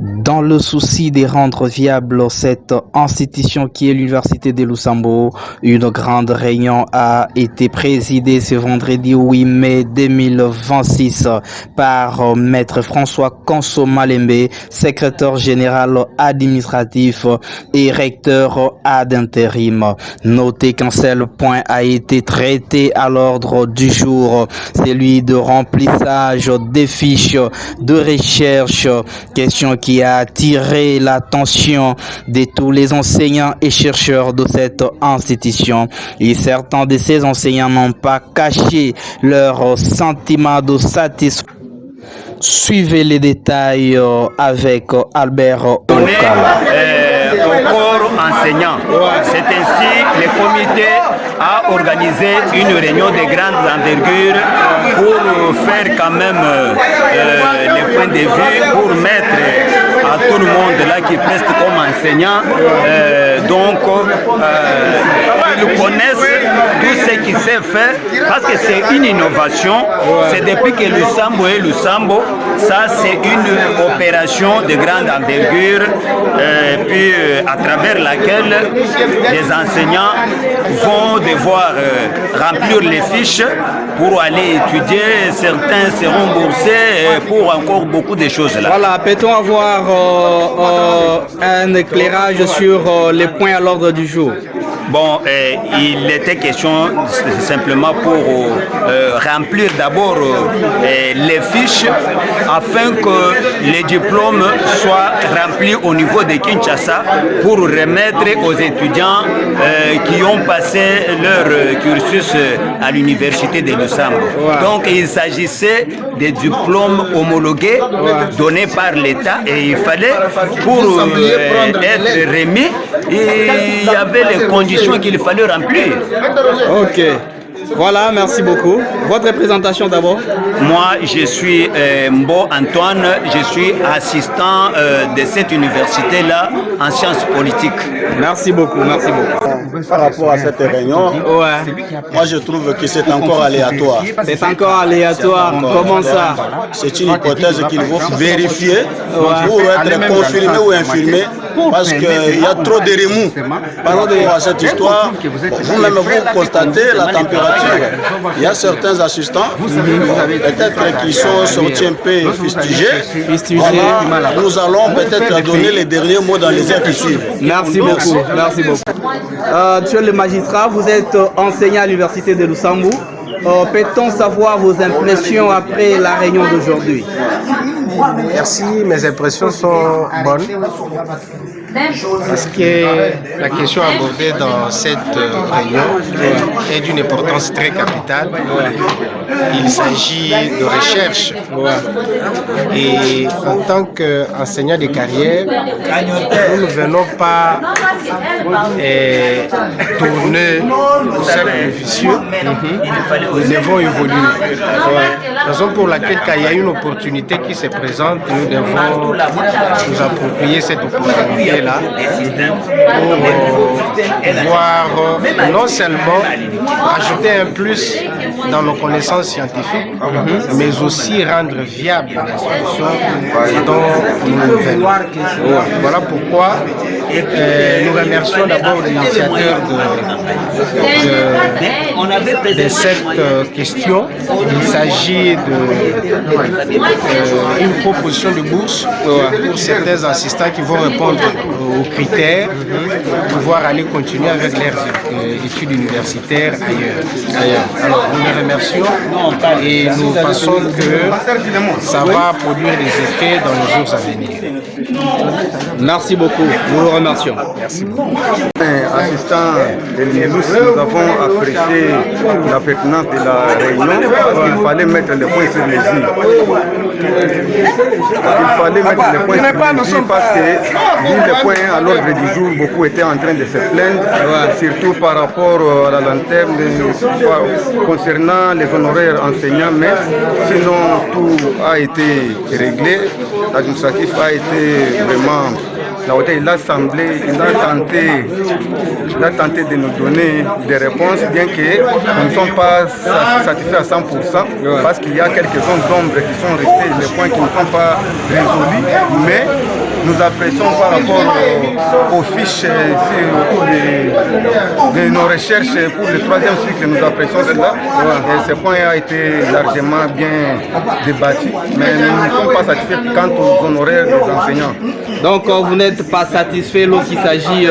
Dans le souci de rendre viable cette institution qui est l'Université de Lusambo, une grande réunion a été présidée ce vendredi 8 mai 2026 par Maître François Konso-Malembe, secrétaire général administratif et recteur ad intérim. Notez qu'un seul point a été traité à l'ordre du jour, celui de remplissage des fiches de recherche, question qui a attiré l'attention de tous les enseignants et chercheurs de cette institution. Et certains de ces enseignants n'ont pas caché leur sentiment de satisfaction. Suivez les détails avec Albert Okala. Au corps enseignant. C'est ainsi que le comité a organisé une réunion de grande envergure pour faire quand même les points de vue, pour mettre à tout le monde là qui preste comme enseignant. Donc, ils connaissent tout ce qui s'est fait parce que c'est une innovation. C'est depuis que Lusambo est Lusambo. Ça, c'est une opération de grande envergure. Puis, à travers laquelle les enseignants vont devoir remplir les fiches pour aller étudier. Certains seront boursiers pour encore beaucoup de choses là. Voilà, peut-on avoir un éclairage sur les points à l'ordre du jour? Bon, il était question simplement pour remplir d'abord les fiches afin que les diplômes soient remplis au niveau de Kinshasa pour remettre aux étudiants qui ont passé leur cursus à l'université de Lusambo. Donc il s'agissait des diplômes homologués donnés par l'État et il fallait pour être remis, il y avait les conditions qu'il fallait remplir. Ok. Voilà, merci beaucoup. Votre présentation d'abord? Moi, je suis Mbo Antoine, je suis assistant de cette université-là en sciences politiques. Merci beaucoup, merci beaucoup. Par rapport à cette réunion, moi je trouve que c'est encore aléatoire. C'est encore aléatoire, comment ça? C'est une hypothèse qu'il faut vérifier pour être confirmé ou infirmé. Parce qu'il y a trop de remous par rapport à cette histoire. Vous-même, vous constatez la température. Il y a certains assistants, peut-être qui sont sortis un peu fustigés. Voilà. Nous allons peut-être donner les derniers mots dans les heures qui suivent. Merci beaucoup. Merci beaucoup. Monsieur le magistrat, vous êtes enseignant à l'université de Lusambo. Peut-on savoir vos impressions après la réunion d'aujourd'hui? Merci, mes impressions sont bonnes parce que la question abordée dans cette réunion est d'une importance très capitale. Il s'agit de recherche et en tant qu'enseignant de carrière, nous ne venons pas tourner au cercle vicieux, nous devons évoluer. Raison pour laquelle quand il y a une opportunité qui se présente, nous devons nous approprier cette opportunité-là pour pouvoir non seulement ajouter un plus dans nos connaissances scientifiques, mais aussi rendre viable l'institution dont nous venons. Voilà pourquoi nous remercions d'abord l'initiateur de cette question. Il s'agit d'une proposition de bourse pour certains assistants qui vont répondre aux critères pour pouvoir aller continuer avec leurs études universitaires ailleurs. Alors nous les remercions et nous pensons que ça va produire des effets dans les jours à venir. Merci beaucoup, nous vous remercions. Merci beaucoup. Assistant de l'INUS, nous avons apprécié la pertinence de la réunion parce qu'il fallait mettre les points sur les i. Il fallait mettre les points sur les i parce que, vu les points à l'ordre du jour, beaucoup étaient en train de se plaindre, surtout par rapport à la lanterne concernant les honoraires enseignants, mais sinon tout a été réglé, l'administratif a été vraiment... Il a tenté de nous donner des réponses, bien que nous ne sommes pas satisfaits à 100%, parce qu'il y a quelques zones d'ombre qui sont restées, les points qui ne sont pas résolus, mais nous apprécions par rapport aux fiches au cours de nos recherches pour le 3e cycle, nous apprécions cela. Et ce point a été largement bien débattu, mais nous ne sommes pas satisfaits quant aux honoraires des enseignants. Donc vous n'êtes pas satisfait lorsqu'il s'agit,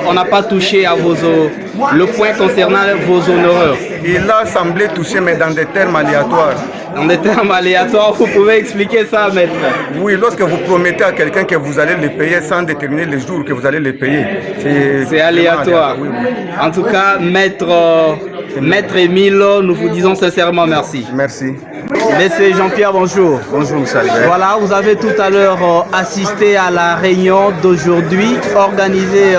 on n'a pas touché à le point concernant vos honoraires. Il a semblé toucher, mais dans des termes aléatoires. Dans des termes aléatoires, vous pouvez expliquer ça, maître? Oui, lorsque vous promettez à quelqu'un que vous allez les payer sans déterminer les jours que vous allez les payer, c'est aléatoire. Oui, oui. En tout cas, maître Émile, nous vous disons sincèrement merci. Merci. Monsieur Jean-Pierre, bonjour. Bonjour, M. Albert. Voilà, vous avez tout à l'heure assisté à la réunion d'aujourd'hui organisée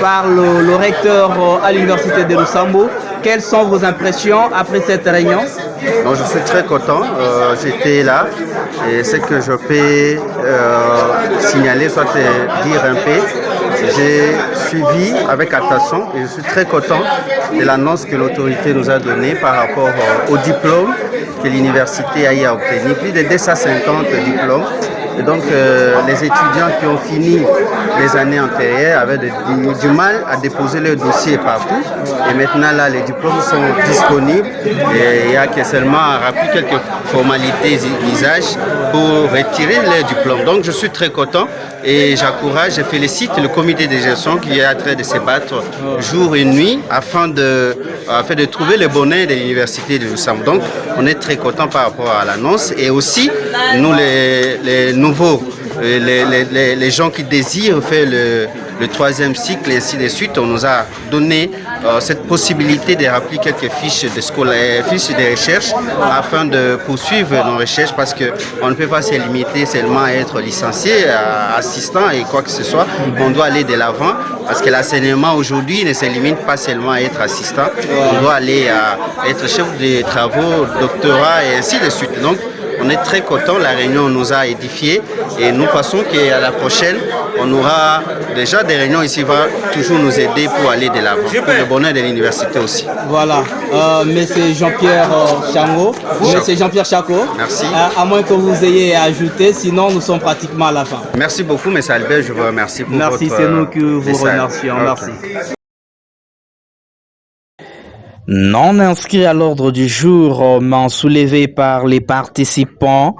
par le recteur à l'Université de Lusambo. Quelles sont vos impressions après cette réunion? Donc, je suis très content, j'étais là et ce que je peux signaler, soit dire un peu, j'ai suivi avec attention et je suis très content de l'annonce que l'autorité nous a donnée par rapport au diplôme que l'université a obtenu, plus de 250 diplômes. Et donc les étudiants qui ont fini les années antérieures avaient du mal à déposer leur dossier partout. Et maintenant là, les diplômes sont disponibles et il n'y a que seulement à remplir quelques formalités d'usage pour retirer leur diplôme. Donc je suis très content et j'encourage, je félicite le comité de gestion qui est en train de se battre jour et nuit afin de trouver le bonheur de l'université de Lusambo. Donc on est très content par rapport à l'annonce et aussi nous les nouveaux, les gens qui désirent faire le 3e cycle et ainsi de suite, on nous a donné cette possibilité de remplir quelques fiches de recherche afin de poursuivre nos recherches parce qu'on ne peut pas se limiter seulement à être licencié, assistant et quoi que ce soit. On doit aller de l'avant parce que l'enseignement aujourd'hui ne se limite pas seulement à être assistant, on doit aller à être chef de travaux, doctorat et ainsi de suite. Donc, on est très content, la réunion nous a édifiés et nous pensons qu'à la prochaine, on aura déjà des réunions ici, va toujours nous aider pour aller de l'avant, pour le bonheur de l'université aussi. Voilà, Monsieur Jean-Pierre Chango, Monsieur Jean-Pierre Chaco, merci. À moins que vous ayez ajouté, sinon nous sommes pratiquement à la fin. Merci beaucoup, M. Albert, je vous remercie pour merci, c'est nous qui vous remercions. Okay. Merci. Non inscrit à l'ordre du jour, mais soulevé par les participants.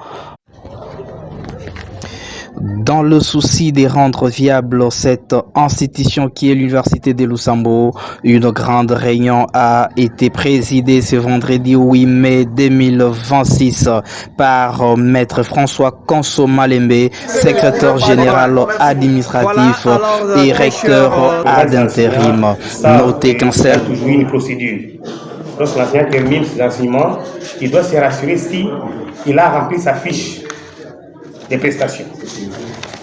Dans le souci de rendre viable cette institution qui est l'Université de Lusambo, une grande réunion a été présidée ce vendredi 8 mai 2026 par Maître François Konso-Malembe, secrétaire général administratif et recteur ad intérim. Notez qu'un seul... toujours une procédure. Lorsque l'enseignant termine ses enseignements, il doit se rassurer s'il a rempli sa fiche des prestations.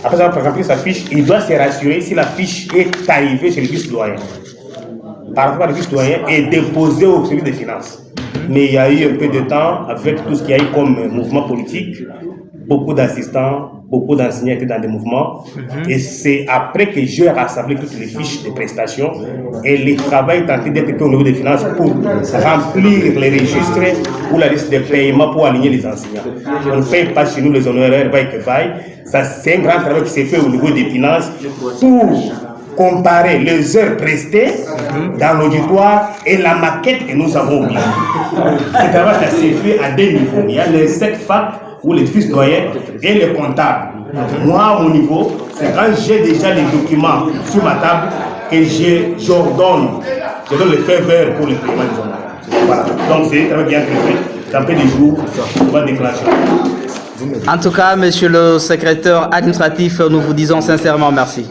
Après avoir rempli sa fiche, il doit se rassurer si la fiche est arrivée chez le vice-doyen. Par rapport au vice-doyen et déposée au service des finances. Mais il y a eu un peu de temps avec tout ce qu'il y a eu comme mouvement politique. Beaucoup d'assistants, beaucoup d'enseignants étaient dans des mouvements. Et c'est après que j'ai rassemblé toutes les fiches de prestations et le travail est en train d'être fait au niveau des finances pour remplir les registres ou la liste de paiements pour aligner les enseignants. On ne paye pas chez nous les honoraires, vaille que vaille. C'est un grand travail qui s'est fait au niveau des finances pour comparer les heures prestées dans l'auditoire et la maquette que nous avons oubliée. Ce travail s'est fait à deux niveaux. Il y a les 7 facs ou les fils doyens et les comptables. Moi, à mon niveau, c'est quand j'ai déjà les documents sur ma table que j'ordonne le feu vert pour le paiement des honoraires. Voilà. Donc c'est un travail bien fait. Dans peu de jours, on va déclencher. En tout cas, monsieur le secrétaire administratif, nous vous disons sincèrement merci.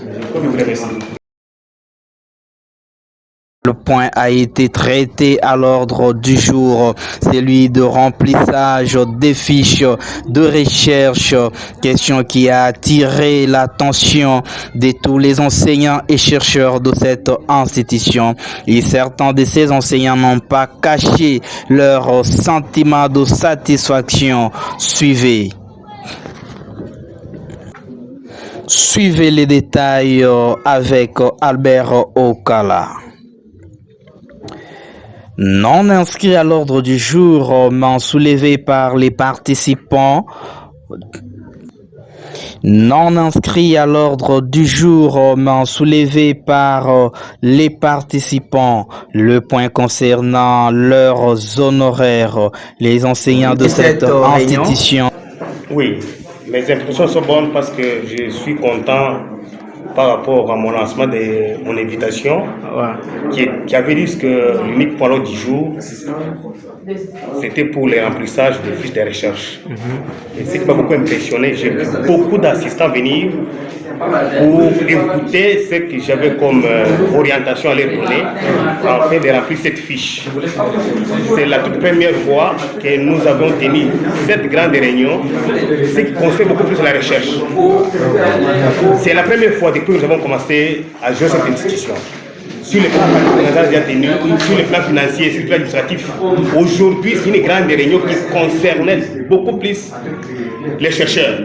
Le point a été traité à l'ordre du jour, celui de remplissage des fiches de recherche, question qui a attiré l'attention de tous les enseignants et chercheurs de cette institution. Et certains de ces enseignants n'ont pas caché leur sentiment de satisfaction. Suivez les détails avec Albert Okala. Non inscrit à l'ordre du jour, mais soulevé par les participants. Non inscrits à l'ordre du jour, mais soulevés par les participants. Le point concernant leurs honoraires, les enseignants de cette institution. Oui, mes impressions sont bonnes parce que je suis content par rapport à mon lancement de mon invitation, qui avait dit que l'unique point l'ordre du jour, c'était pour le remplissage des fiches de recherche. Et ce qui m'a beaucoup impressionné, j'ai vu beaucoup d'assistants venir pour écouter ce que j'avais comme orientation à leur donner, afin de remplir cette fiche. C'est la toute première fois que nous avons tenu cette grande réunion, ce qui concerne beaucoup plus la recherche. C'est la première fois depuis que nous avons commencé à jouer cette institution. Sur le plan sur le plan financier, sur le plan administratif. Aujourd'hui, c'est une grande réunion qui concernait beaucoup plus les chercheurs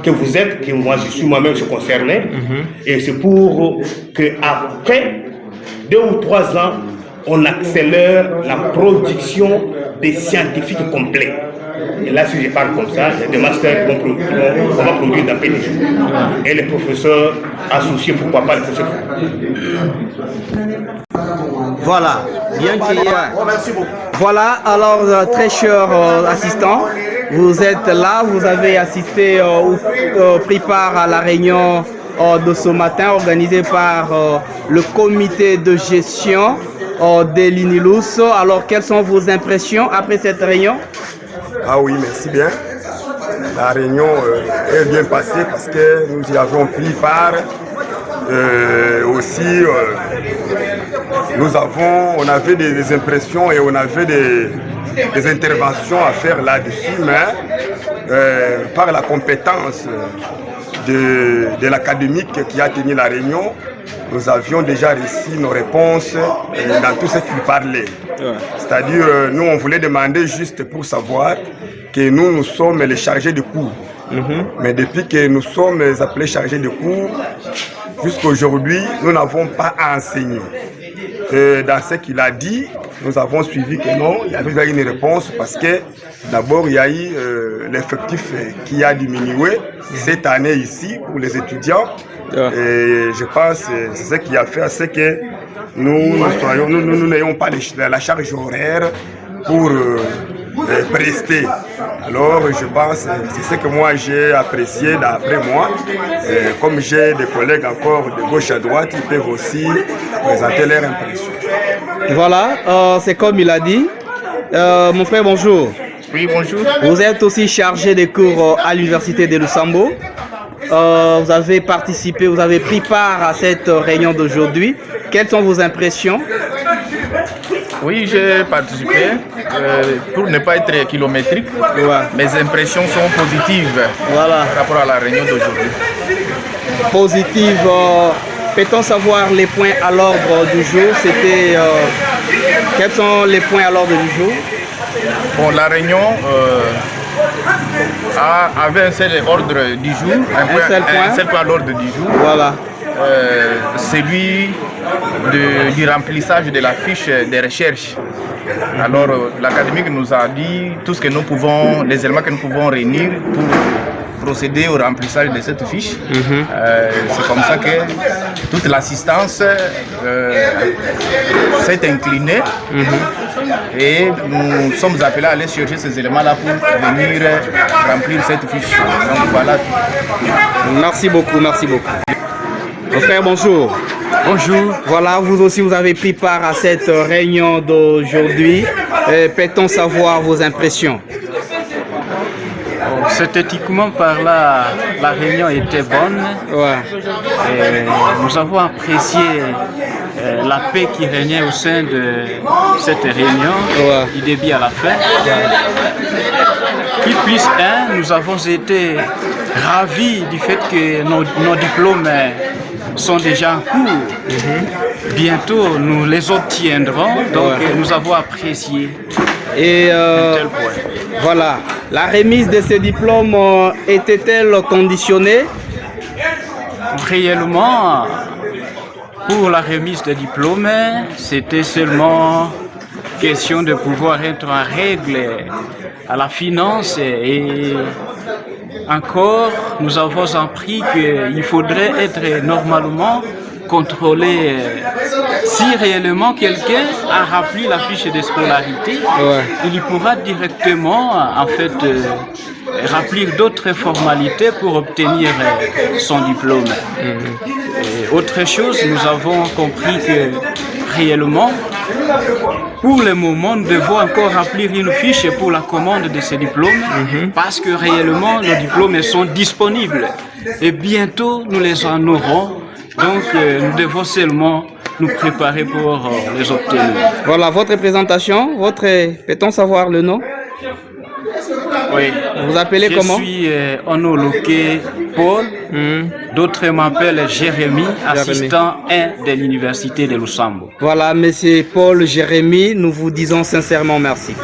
que vous êtes, que moi je suis moi-même concerné. Et c'est pour qu'après 2 ou 3 ans, on accélère la production des scientifiques complets. Et là, si je parle comme ça, il y a des masters qu'on va produire dans peu de jours. Et les professeurs associés, pourquoi pas les professeurs. Voilà, bien qu'il y ait... Voilà, alors très chers assistants, vous êtes là, vous avez assisté ou pris part à la réunion de ce matin organisée par le comité de gestion de l'INILUS. Alors, quelles sont vos impressions après cette réunion? Ah oui, merci bien. La réunion est bien passée parce que nous y avons pris part. Aussi, on avait des impressions et on avait des interventions à faire là-dessus, mais par la compétence de l'académique qui a tenu la réunion, nous avions déjà reçu nos réponses dans tout ce qu'il parlait. C'est-à-dire, nous, on voulait demander juste pour savoir que nous sommes les chargés de cours. Mais depuis que nous sommes appelés chargés de cours, jusqu'à aujourd'hui, nous n'avons pas enseigné. Dans ce qu'il a dit, nous avons suivi que non, il y avait une réponse parce que d'abord, il y a eu l'effectif qui a diminué cette année ici pour les étudiants. Et je pense que c'est ce qui a fait à ce que nous n'ayons pas la charge horaire pour prester. Alors je pense que c'est ce que moi j'ai apprécié d'après moi. Comme j'ai des collègues encore de gauche à droite, ils peuvent aussi présenter leurs impressions. Voilà, c'est comme il a dit. Mon frère, bonjour. Oui, bonjour. Vous êtes aussi chargé de cours à l'université de Lusambo. Vous avez participé, vous avez pris part à cette réunion d'aujourd'hui. Quelles sont vos impressions? Oui, j'ai participé. Pour ne pas être kilométrique, mes impressions sont positives par rapport à la réunion d'aujourd'hui. Positive. Peut-on savoir les points à l'ordre du jour? Quels sont les points à l'ordre du jour? Bon, la réunion avait un seul ordre du jour, un seul point à l'ordre du jour. Voilà. Celui du remplissage de la fiche de recherche. Alors, l'académique nous a dit tout ce que nous pouvons, les éléments que nous pouvons réunir pour procéder au remplissage de cette fiche. C'est comme ça que toute l'assistance s'est inclinée et nous sommes appelés à aller chercher ces éléments-là pour venir remplir cette fiche. Donc voilà. Merci beaucoup, merci beaucoup. Mon frère, bonjour. Bonjour. Voilà, vous aussi, vous avez pris part à cette réunion d'aujourd'hui. Peut-on savoir vos impressions? Synthétiquement parlant, la réunion était bonne. Et nous avons apprécié la paix qui régnait au sein de cette réunion, du début à la fin. Qui plus un, nous avons été ravis du fait que nos diplômes sont déjà en cours. Bientôt, nous les obtiendrons, donc nous avons apprécié. Et voilà, la remise de ces diplômes était-elle conditionnée? Réellement, pour la remise des diplômes, c'était seulement question de pouvoir être en règle à la finance et encore, nous avons appris qu'il faudrait être normalement contrôler si réellement quelqu'un a rempli la fiche de scolarité, il pourra directement en fait remplir d'autres formalités pour obtenir son diplôme. Et autre chose, nous avons compris que réellement, pour le moment, nous devons encore remplir une fiche pour la commande de ces diplômes parce que réellement, nos diplômes sont disponibles et bientôt nous les en aurons. Donc, nous devons seulement nous préparer pour les obtenir. Voilà votre présentation. Peut-on savoir le nom? Oui. Vous appelez comment? Je suis Onoloke Paul. D'autres m'appellent Jérémy, assistant 1 de l'Université de Lusambo. Voilà, monsieur Paul Jérémy, nous vous disons sincèrement merci.